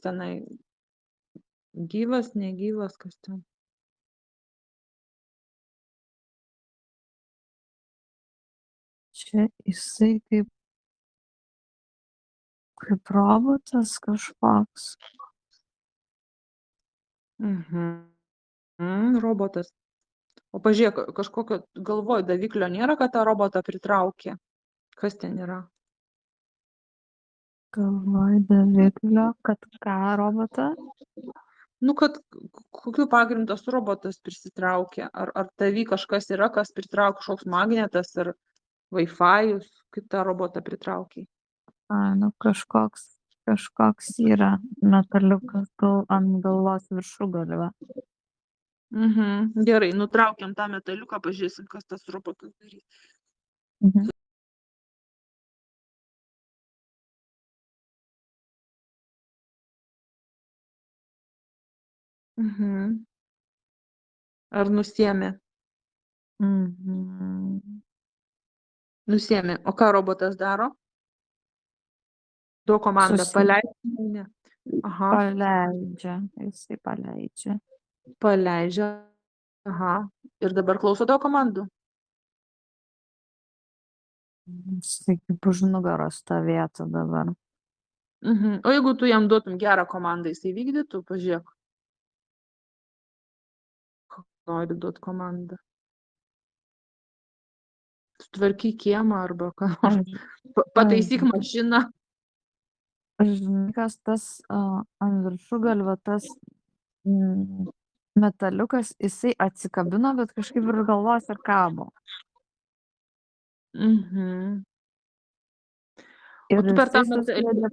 tenai gyvas, negyvas, kas ten. Čia jisai kaip robotas kažkoks. Robotas. O pažiūrėk, kažkokio galvoj daviklio nėra, kad tą robotą pritraukė. Kas ten yra? Galvoj daviklio, kad ką robotą? Nu, kad kokiu pagrindu tas robotas prisitraukė. Ar tavy kažkas yra, kas pritraukia, kažkoks magnetas ar Wi-Fi'us, kaip tą robotą pritraukė. Ai, nu kažkoks yra metaliukas ant galvos viršugalvio. Gerai, nutraukiam tą metaliuką, pažiūrėsim, kas tas robotas darys. Ar nusiėmė? Nusiėmė. O ką robotas daro? Duok komandą paleisti. Ne. Aha. Paleidžia, jisai paleidžia. Paleidžia. Aha. Ir dabar klauso tavo komandų. Jisai kaip už nugaros stovėtų dabar. O jeigu tu jam duotum gerą komandą, jisai vykdytų, pažiūrėk. Nori duoti komandą. Sutvarkyk kiemą arba ką nors. Pataisyk mašiną. Žinai, kas tas ant viršugalvio tas metaliukas, jisai atsikabino, bet kažkaip ir galvos ir kabo. Ir jisai suskleidė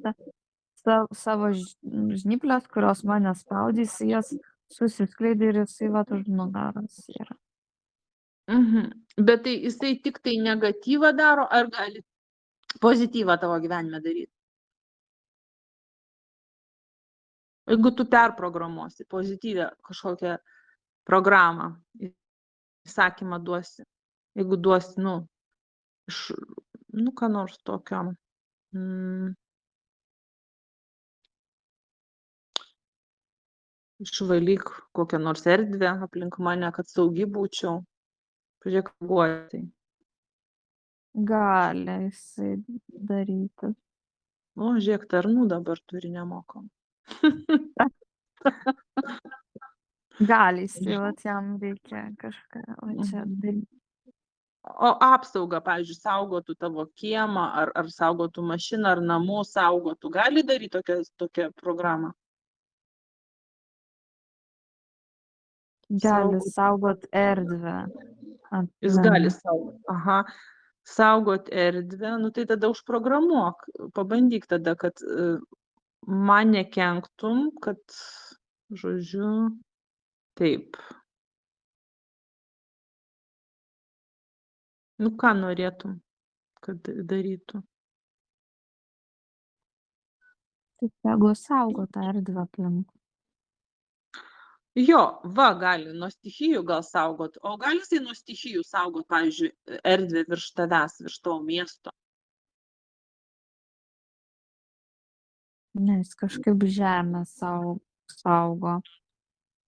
savo žnyplės, kurios mane spaudė, jisai jas susiskleidė ir jisai vat už nugaros yra. Bet tai jisai tik tai negatyvą daro, ar gali pozityvą tavo gyvenime daryti? Jeigu tu perprogramuosi pozityvę kažkokią programą, įsakymą duosi, jeigu duosi, ką nors tokio, išvalyk kokią nors erdvę aplink mane, kad saugi būčiau. Pažiūrėk, reaguoja tai. Gali jisai daryti. O, žiūrėk, tarnų dabar turi nemokam. Gali jisai, vat jam reikia kažką, o čia daryti. O apsaugą, pavyzdžiui, saugotų tavo kiemą, ar saugotų mašiną, ar namų saugotų. Gali daryti tokią programą? Gali saugot erdvę. Jis gali saugot. Aha. Saugot erdvę, tai tada užprogramuok. Pabandyk tada, kad man nekenktum, kad, žodžiu, taip. Ką norėtum, kad darytų? Taip, jeigu saugo tą erdvę aplink. Jo, gali nuo stichijų gal saugot, o gali jisai nuo stichijų saugot, pavyzdžiui, erdvę virš tavęs, virš tavo miesto? Ne, jis kažkaip žemę saugo.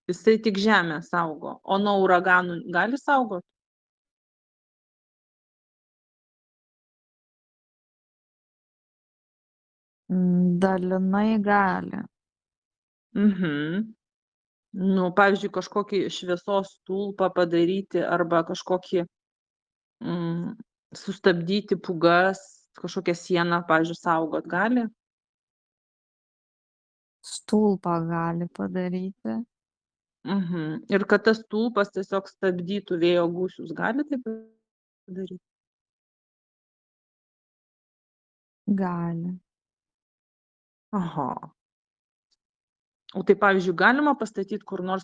Jisai tik žemę saugo, o nuo uraganų gali saugot? Dalinai gali. Pavyzdžiui, kažkokį šviesos stulpą padaryti arba kažkokį sustabdyti pūgas, kažkokią sieną, pavyzdžiui, saugot gali? Stulpą gali padaryti. Ir kad tas stulpas tiesiog stabdytų vėjo gūsius, gali taip padaryti? Gali. Aha. O tai, pavyzdžiui, galima pastatyti kur nors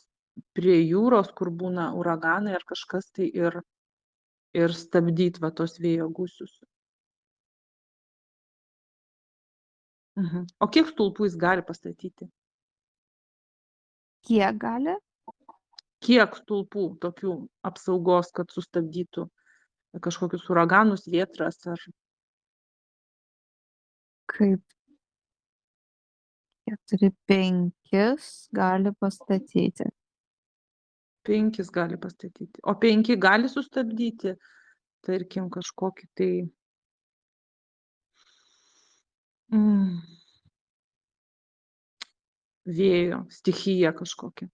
prie jūros, kur būna uraganai ar kažkas tai ir stabdyti tos vėjo gūsius. O kiek stulpų jis gali pastatyti? Kiek gali? Kiek stulpų tokių apsaugos, kad sustabdytų kažkokius uraganus, vėtras ar... Kaip 4, 5 gali pastatyti. 5 gali pastatyti. O 5 gali sustabdyti, tarkim, kažkokį tai vėjo stichiją kažkokią.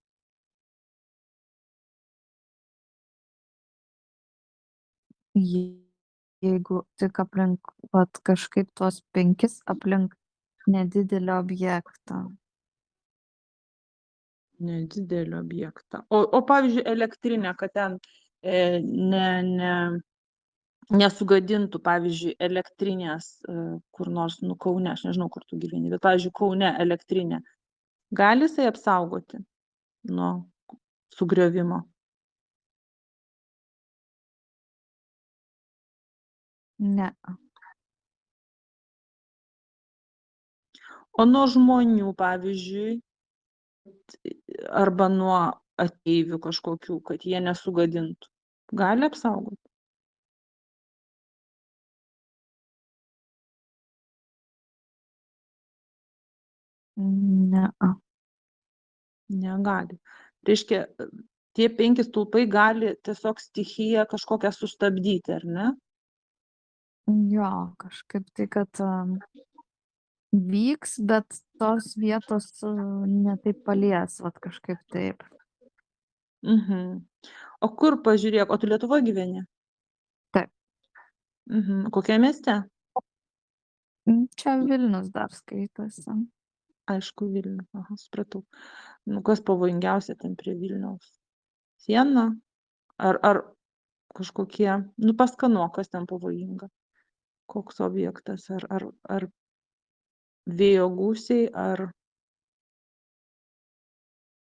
Jeigu tik aplink, vat kažkaip tuos 5 aplink nedidelį objektą. Nedidelį objektą. O pavyzdžiui, elektrinė, kad ten nesugadintų, pavyzdžiui, elektrinės kur nors, Kaune, aš nežinau, kur tu gyveni, bet, pavyzdžiui, Kaune elektrinė. Gali jisai apsaugoti nuo sugriovimo? Ne. O nuo žmonių, pavyzdžiui, arba nuo ateivių kažkokių, kad jie nesugadintų. Gali apsaugoti? Ne. Negali. Reiškia, tie 5 stulpai gali tiesiog stichiją kažkokią sustabdyti, ar ne? Jo, kažkaip tai, kad vyks, bet tos vietos ne taip palies, vat kažkaip taip. O kur, pažiūrėk, o tu Lietuvoje gyveni? Taip. Kokiame mieste? Čia Vilnius dar skaitosi. Aišku, Vilnius. Aha, supratau. Kas pavojingiausia ten prie Vilniaus? Siena? Ar kažkokie, paskanok, kas ten pavojinga? Koks objektas? Ar vėjo gūsiai, ar...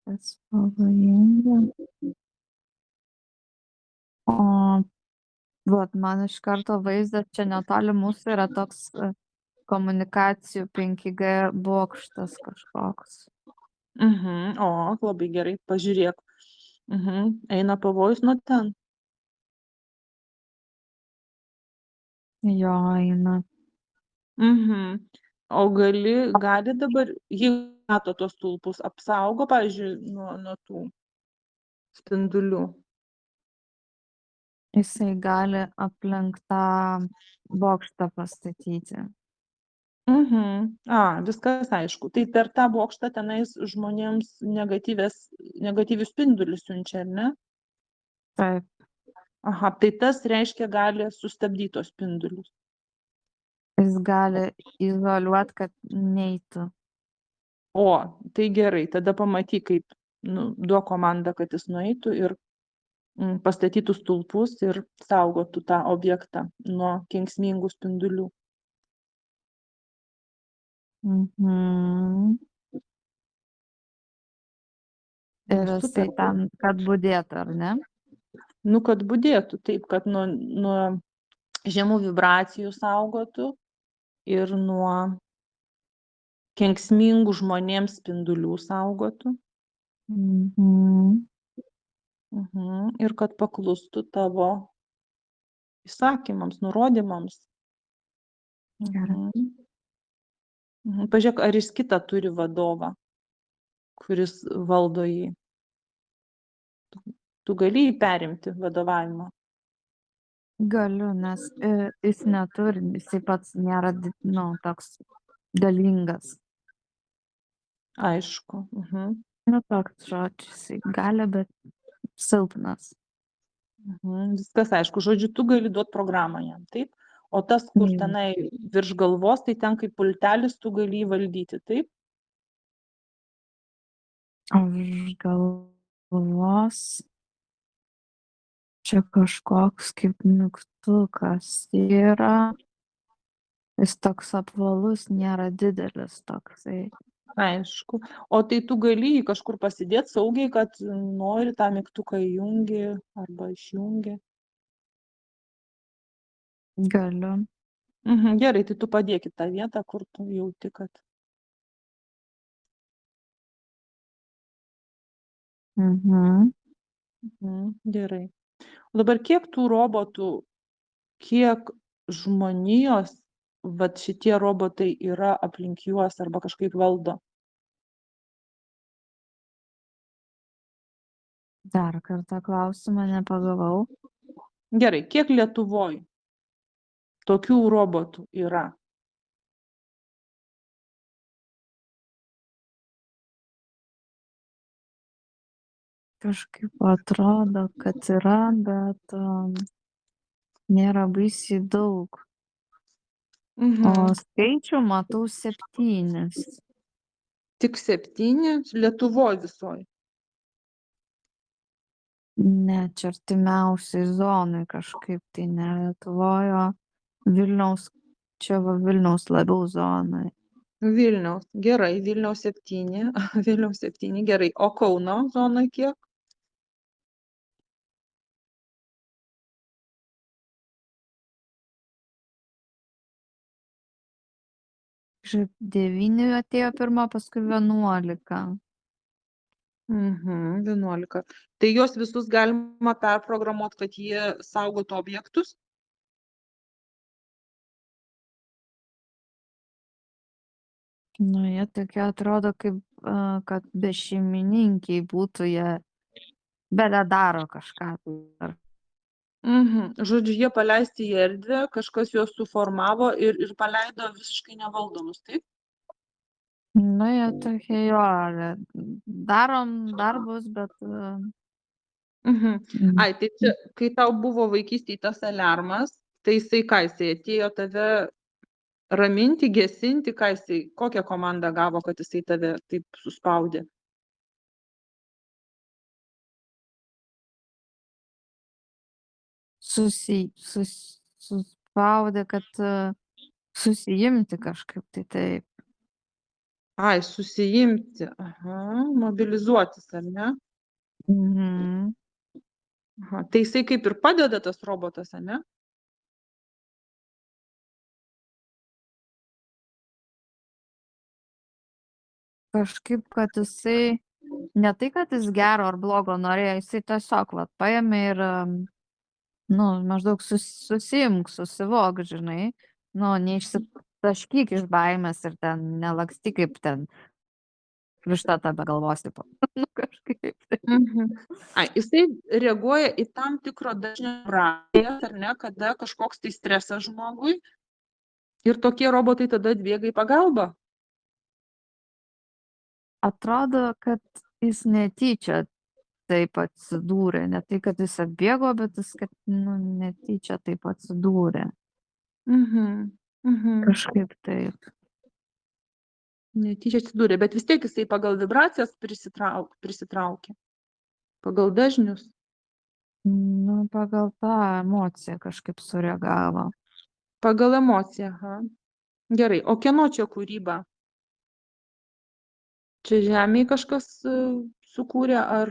Kas pavojinga. O, vat, man iš karto vaizdas, čia netoli mūsų yra toks komunikacijų 5G bokštas kažkoks. O, labai gerai, pažiūrėk. Eina pavojus nuo ten. Jo, eina. O gali dabar, jeigu mato tos stulpus, apsaugo, pavyzdžiui, nuo tų spindulių? Jisai gali aplink tą bokštą pastatyti. Viskas aišku. Tai per tą bokštą tenais žmonėms negatyvius spindulius siunčia, ar ne? Taip. Aha, tai tas reiškia gali sustabdyti tos spindulius. Jis gali izoliuoti, kad neitų. O, tai gerai, tada pamatyk, kaip duok komandą, kad jis nueitų ir pastatytų stulpus ir saugotų tą objektą nuo kenksmingų spindulių. Ir jisai ten, kad budėtų, ar ne? Kad budėtų, taip, kad nuo žemų vibracijų saugotų ir nuo kenksmingų žmonėms spindulių saugotų. Ir kad paklustų tavo įsakymams, nurodymams. Pažiūrėk, ar jis kitą turi vadovą, kuris valdo jį. Tu gali jį perimti vadovavimą? Galiu, nes jis neturi, jisai pats nėra toks galingas. Aišku. Toks žodžiu, jisai gali, bet silpnas. Viskas aišku. Žodžiu, tu gali duoti programą jam, taip? O tas, kur tenai virš galvos, tai ten kaip pultelis, tu gali jį valdyti, taip? O virš galvos čia kažkoks kaip mygtukas yra. Jis toks apvalus, nėra didelis toksai. Aišku. O tai tu gali jį kažkur pasidėti saugiai, kad nori tą mygtuką įjungi arba išjungi? Galiu. Gerai, tai tu padėk į tą vietą, kur tu jauti, kad... Gerai. O dabar kiek tų robotų, kiek žmonijos, vat šitie robotai yra aplink juos arba kažkaip valdo? Dar kartą klausimą nepagavau. Gerai, kiek Lietuvoj tokių robotų yra? Kažkaip atrodo, kad yra, bet nėra baisiai daug. O Mhm. skaičių matau 7. Tik 7 Lietuvoj visoj. Ne, čia artimiausiai zonai kažkaip tai ne Lietuvoj, o Vilniaus, čia va Vilniaus labiau zonai. Vilniaus. Gerai, Vilniaus 7. Vilniaus 7, gerai. O Kauno zonoj kiek? Kažkaip 9 atėjo pirma, paskui 11. 11. Tai juos visus galima perprogramuoti, kad jie saugotų objektus? Nu, jie tokie atrodo kaip, kad bešeimininkiai būtų, jie beledaro kažką. Žodžiu, jie paleisti į erdvę, kažkas juos suformavo ir paleido visiškai nevaldomus, taip? Nu, jie tokie jo, darom darbus, bet Ai, tai čia, kai tau buvo vaikystėje tas aliarmas, tai jisai ką, jisai atėjo tave raminti, gesinti, ką jisai, kokią komandą gavo, kad jisai tave taip suspaudė? suspaudė, kad susijimti kažkaip tai taip. Ai, susijimti, aha, mobilizuotis, ar ne? Mhm. Aha, tai jisai kaip ir padeda tas robotas, ar ne? Kažkaip, kad jisai, ne tai, kad jis gero ar blogo norėjo, jisai tiesiog vat, paėmė ir, nu, maždaug susiimk, susivok, žinai, nu, neišsitaškyk iš baimės ir ten nelakstyk kaip ten višta be galvos, tipo. Nu, kažkaip. Ai, jisai reaguoja į tam tikro dažnio vibracijas, ar ne, kada kažkoks tai stresas žmogui ir tokie robotai tada atbėga į pagalbą. Atrodo, kad jis netyčia taip atsidūrė, ne tai, kad jis atbėgo, bet jis, kad, nu, netyčia taip atsidūrė. Kažkaip taip. Netyčia atsidūrė, bet vis tiek jisai pagal vibracijas prisitraukė. Pagal dažnius. Nu, pagal tą emociją kažkaip sureagavo. Pagal emociją, aha. Gerai, o kieno čia kūryba? Čia žemėje kažkas sukūrė ar...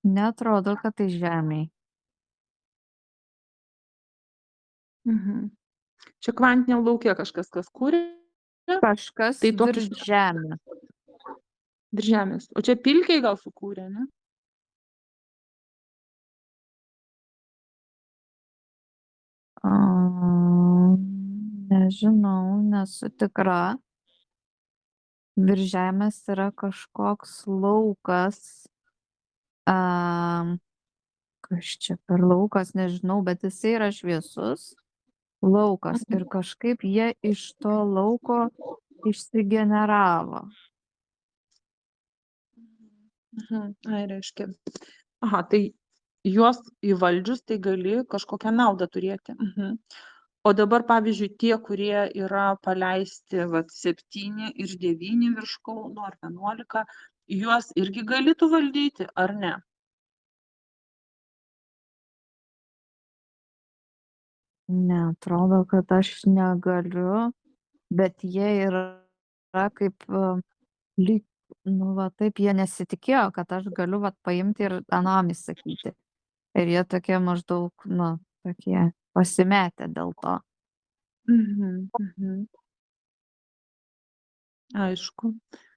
Neatrodo, kad tai žemėj. Čia kvantiniam lauke kažkas, kas kūrė. Kažkas Tai virš žemės. Virš žemės. O čia pilkiai gal sukūrė, ne? Nežinau, nesu tikra. Virš žemės yra kažkoks laukas. Kas čia per laukas, nežinau, bet jisai yra šviesus laukas ir kažkaip jie iš to lauko išsigeneravo. Ai, reiškia. Aha, tai juos įvaldžius, tai gali kažkokią naudą turėti. O dabar, pavyzdžiui, tie, kurie yra paleisti 7 ir 9 virš Kauno ar 11, juos irgi gali tu valdyti, ar ne? Neatrodo, kad aš negaliu, bet jie yra kaip lyg, nu va taip, jie nesitikėjo, kad aš galiu va paimti ir anam įsakyti. Ir jie tokie maždaug, nu, tokie pasimetę dėl to. Aišku.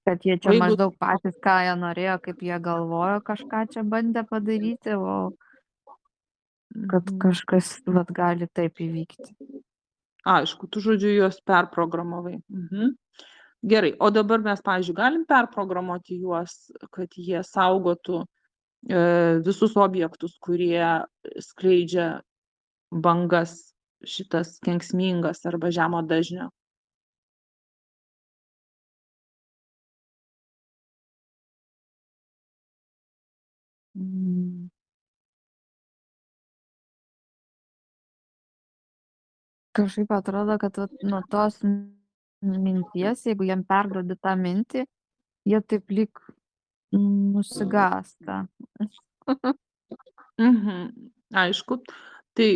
Kad jie čia maždaug patys, ką jie norėjo, kaip jie galvojo, kažką čia bandė padaryti, o kad kažkas vat gali taip įvykti. Aišku, tu žodžiu juos perprogramavai. Gerai, o dabar mes, pavyzdžiui, galim perprogramuoti juos, kad jie saugotų visus objektus, kurie skleidžia bangas, šitas kenksmingas arba žemo dažnio. Mm. Kažkaip atrodo, kad vat nuo tos minties, jeigu jiem perduodi tą mintį, jie taip lyg nusigąsta. Aišku. Tai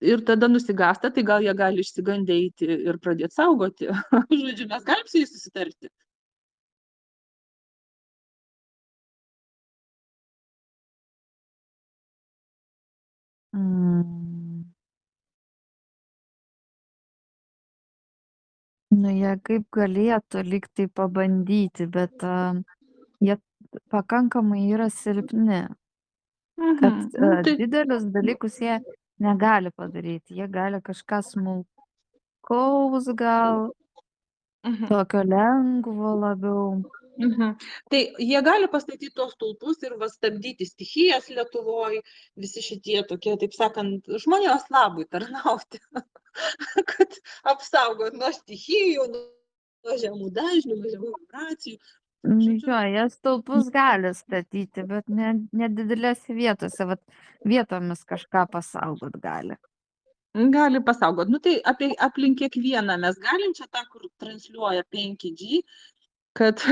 ir tada nusigąsta, tai gal jie gali išsigandę eiti ir pradėti saugoti. Žodžiu, mes galim su jais susitarti. Mm. Nu, jie kaip galėtų lyg tai pabandyti, bet jie pakankamai yra silpni, kad Nu, tai, didelius dalykus jie negali padaryti. Jie gali kažką smulkaus gal, mhm, tokio lengvo labiau. mhm. Tai jie gali pastatyti tuos stulpus ir va stabdyti stichijas Lietuvoj, visi šitie tokie, taip sakant, žmonijos labui tarnauti, kad apsaugot nuo stichijų, nuo žemų dažnių, nuo žemų vibracijų. Žodžiu, Jo, jie stulpus gali statyti, bet nedidelėse vietose, vat vietomis kažką pasaugot gali. gali pasaugot. Nu tai aplink kiekvieną mes galim čia tą, kur transliuoja 5G, kad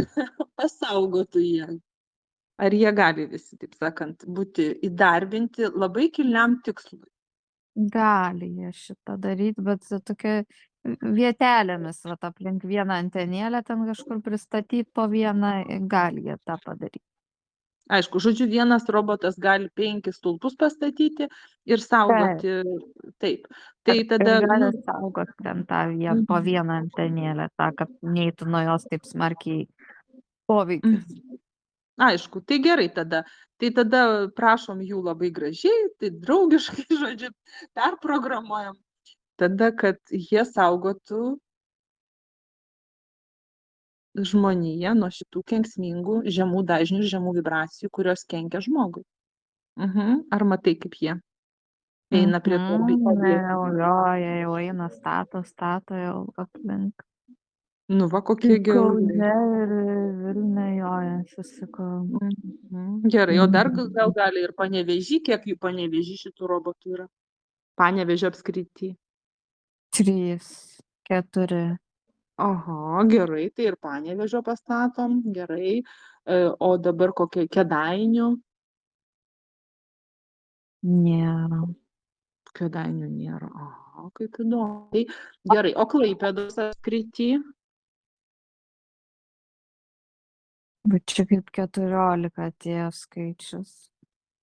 pasaugotų jie. Ar jie gali visi, taip sakant, būti įdarbinti labai kilniam tikslui? Gali jie šitą daryti, bet tokia vietelėmis, vat aplink vieną antenėlę ten kažkur pristatyti po vieną, gali jie tą padaryti. Aišku, žodžiu, vienas robotas gali 5 stulpus pastatyti ir Taip. saugoti. Taip. Tai Ir tada, gali saugot ten tą po mhm, vieną antenėlę, tą, kad neitų nuo jos taip smarkiai poveikis. aišku, tai gerai tada. Tai tada prašom jų labai gražiai, tai draugiškai, žodžiu, perprogramuojam. Tada, kad jie saugotų žmoniją nuo šitų kenksmingų žemų dažnių ir žemų vibracijų, kurios kenkia žmogui. Ar matai, kaip jie eina prie to Jau, jo, jie jau eina, stato jau aplink. Nu va, kokie Ir gervi. Kaune, ir Vilniuje, jo, jie susiko. Gerai, o dar gal gali ir Panevėžy, kiek jų Panevėžy šitų robotų yra? Panevėžio apskrity. 3, 4. Aha, gerai, tai ir Panevėžio pastatom, gerai. O dabar kokie Kėdainių? Nėra. Kėdainių nėra. Aha, kaip įdomu. Tai gerai, o Klaipėdos apskrity? Bet čia kaip 14 atėjo skaičius.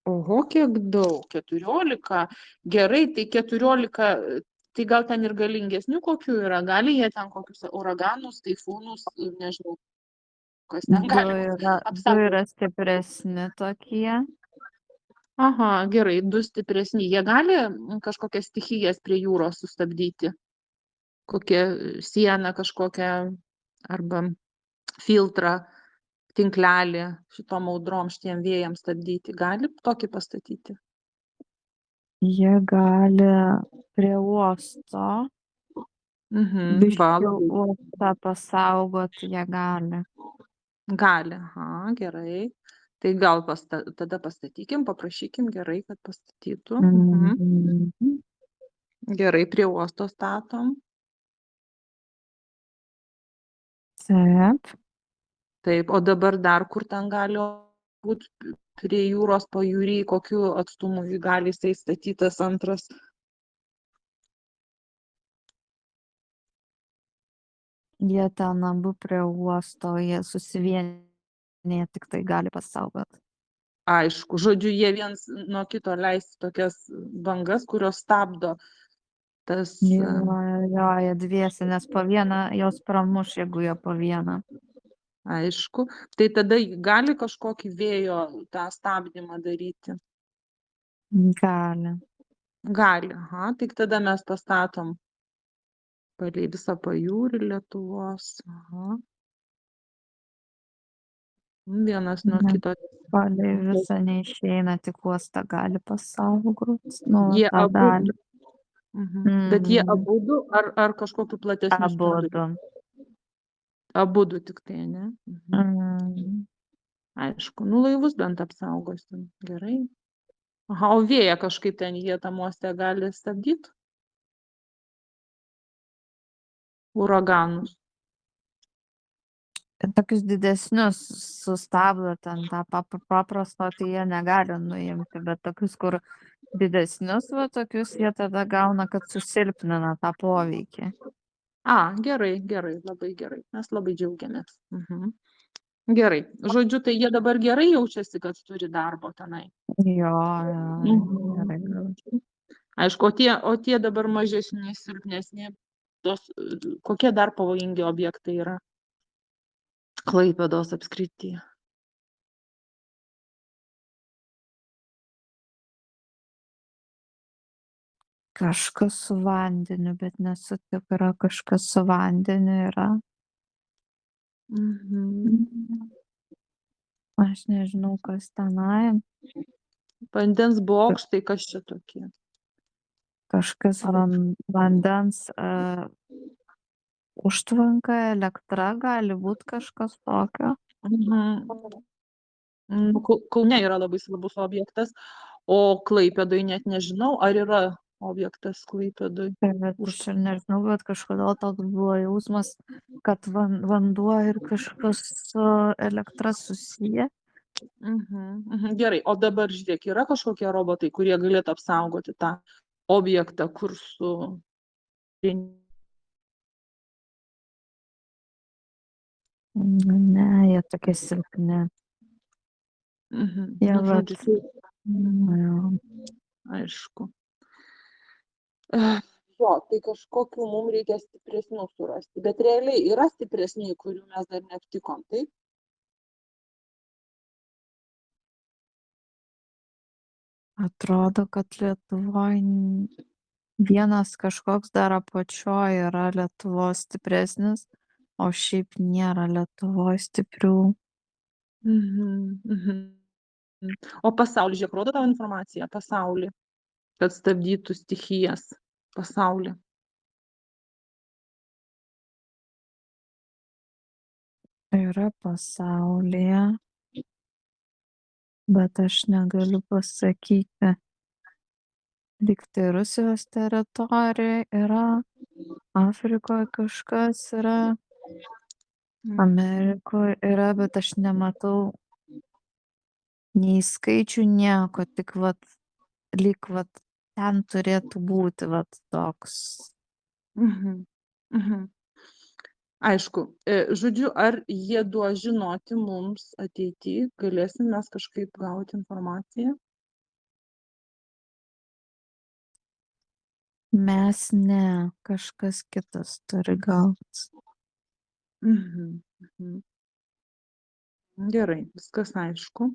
Oho, kiek daug, 14. Gerai, tai 14, tai gal ten ir galingesnių kokių yra, gali jie ten kokius uraganus, taifūnus, nežinau, kas ten Du gali apsaugoti. yra stipresni tokie. Aha, gerai, 2 stipresni. Jie gali kažkokias stichijas prie jūros sustabdyti? Kokią sieną kažkokią arba filtrą, tinklelį šitom audrom, šitiem vėjams stabdyti. Gali tokį pastatyti? Jie gali prie uosto, Va, biškį labai uostą pasaugot, jie gali. gali. Aha, gerai. Tai gal tada pastatykim, paprašykim gerai, kad pastatytų. Mhm. Gerai, prie uosto statom. Taip. Taip, o dabar dar kur ten gali būti prie jūros pajūry, kokiu atstumu gali jisai statytas antras? Jie ten abu prie uosto, jie susivienė, tik tai gali pasaugot. Aišku, žodžiu, jie viens nuo kito leis tokias bangas, kurios stabdo tas. Jo, jie dviese, nes po vieną jos pramuš, jeigu jie po vieną. Aišku, tai tada gali kažkokį vėjo tą stabdymą daryti? Gali. Gali, aha, tik tada mes pastatom palei visą pajūrį Lietuvos. Aha. Vienas nuo Ne, kito. palei visą neišeina, tik uostą gali pasaugot, nu, Jie tą abudu. dalį. Bet jie Mm, abudu ar kažkokiu platesniu abudu. spinduliu? Abudu tiktai, ne? Mm. Aišku, nu laivus bent apsaugosim. Gerai. Aha, o vėją kažkaip ten jie tam uoste gali stabdyt? Uraganus. Tokius didesnius sustabdo ten tą paprasto, tai jie negali nuimti, bet tokius, kur didesnius, va tokius, jie tada gauna, kad susilpnina tą poveikį. Gerai, labai gerai. Mes labai džiaugiamės. Gerai. Žodžiu, tai jie dabar gerai jaučiasi, kad turi darbo tenai. Jo, gerai. Mhm. Aišku, o tie dabar mažesni, silpnesni, kokie dar pavojingi objektai yra Klaipėdos apskrityje? Kažkas su vandeniu, bet nesu tikra, kažkas su vandeniu yra. Aš nežinau, kas tenai. Vandens bokštai, kas čia tokie? Kažkas vandens užtvanka, elektra, gali būti kažkas tokio. Kaune yra labai svarbus objektas, o Klaipėdoj net nežinau, ar yra objektas Klaipėdoj. Tai bet aš ir nežinau, bet kažkodėl toks buvo jausmas, kad vanduo ir kažkas su elektra susiję. Gerai, o dabar žiūrėk, yra kažkokie robotai, kurie galėtų apsaugoti tą objektą, kur su... Ne, jie tokie silpni. Jie Žodžiu, jo. aišku. Jo, tai kažkokių mums reikia stipresnių surasti, bet realiai yra stipresniai, kurių mes dar neaptikom, taip? Atrodo, kad Lietuvoj vienas kažkoks dar apačioj yra Lietuvos stipresnis, o šiaip nėra Lietuvoj stiprių. O pasaulį, žiūrėk, rodo tau informaciją, pasaulį, kad stabdytų stichijas pasaulį. Yra pasaulyje, bet aš negaliu pasakyti. Lyg tai Rusijos teritorija yra, Afrikoje kažkas yra, Amerikoje yra, bet aš nematau nei skaičių, nieko, tik lyg ten turėtų būti toks. Aišku, žodžiu, ar jie duos žinoti mums ateityje, galėsim mes kažkaip gauti informaciją? Mes ne, kažkas kitas turi gauti. Gerai, viskas aišku.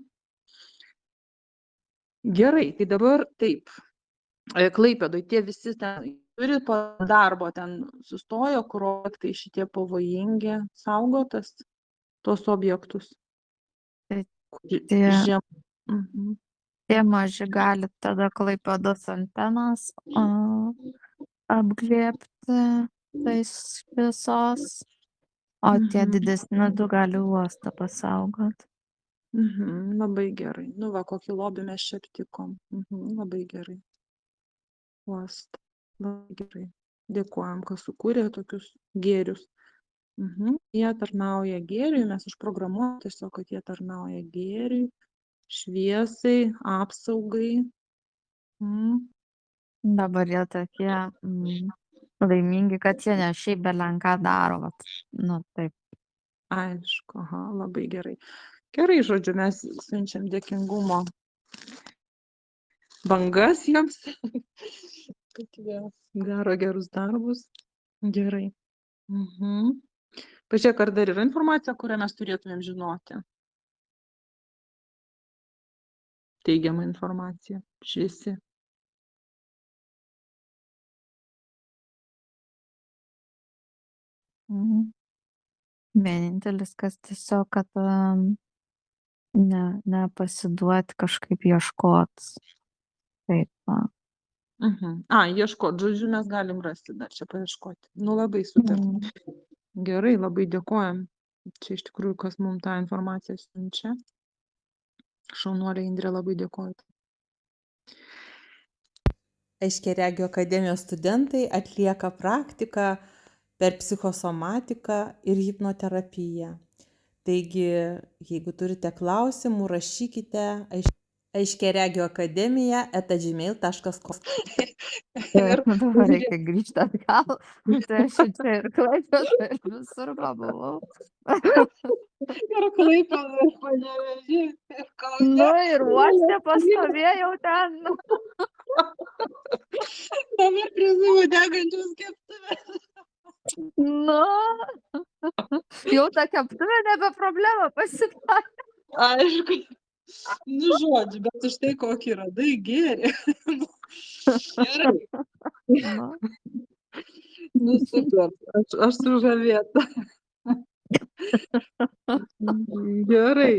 Gerai, tai dabar taip. Klaipėdoj tie visi ten turi po darbo, ten sustojo, kur objektai šitie pavojingi, saugotas tuos objektus. Tai Žiem. tie maži gali tada Klaipėdos antenas apglėbti tais šviesos, o tie didesni du gali uostą pasaugot. Labai gerai. Nu va, kokį lobį mes čia aptikom. Labai gerai. Uostą. Labai gerai. Dėkojam, kas sukūrė tokius gėrius. Jie tarnauja gėriui, mes užprogramuojam tiesiog, kad jie tarnauja gėriui, šviesai, apsaugai. Dabar jie tokie laimingi, kad jie ne šiaip belenką daro. Nu, taip. Aišku, labai gerai. Gerai, žodžiu, mes siunčiam dėkingumo bangas jiems, kad jie daro gerus darbus. Gerai. Pažiūrėk, ar dar yra informacija, kurią mes turėtumėm žinoti? Teigiama informacija, šviesi. Vienintelis, kas tiesiog, kad nepasiduoti, kažkaip ieškot. Taip, va. Ieškot, žodžiu, mes galim rasti dar čia paieškoti. Nu, labai sutartim. Gerai, labai dėkojam. Čia iš tikrųjų, kas mums tą informaciją siunčia. Šaunuolė Indrė, labai dėkoju. Aiškiaregių akademijos studentai atlieka praktiką per psichosomatiką ir hipnoterapiją. Taigi, jeigu turite klausimų, rašykite aiškiaregioakademija@gmail.com. Dabar reikia grįžti atgal. Tai aš čia ir Klaipėdoj ir visur pabuvau. Ir Klaipėdoj, ir Panevėžy, ir Kaune. Nu ir uoste pastovėjau ten. Dabar prie savo degančios keptuvės. Nu, jau ta keptuvė nebe problema pasidarė. Aišku. Nu, žodžiu, bet už tai kokį radai gėrį. Gerai. Nu. Nu, super. Aš sužavėta. Gerai.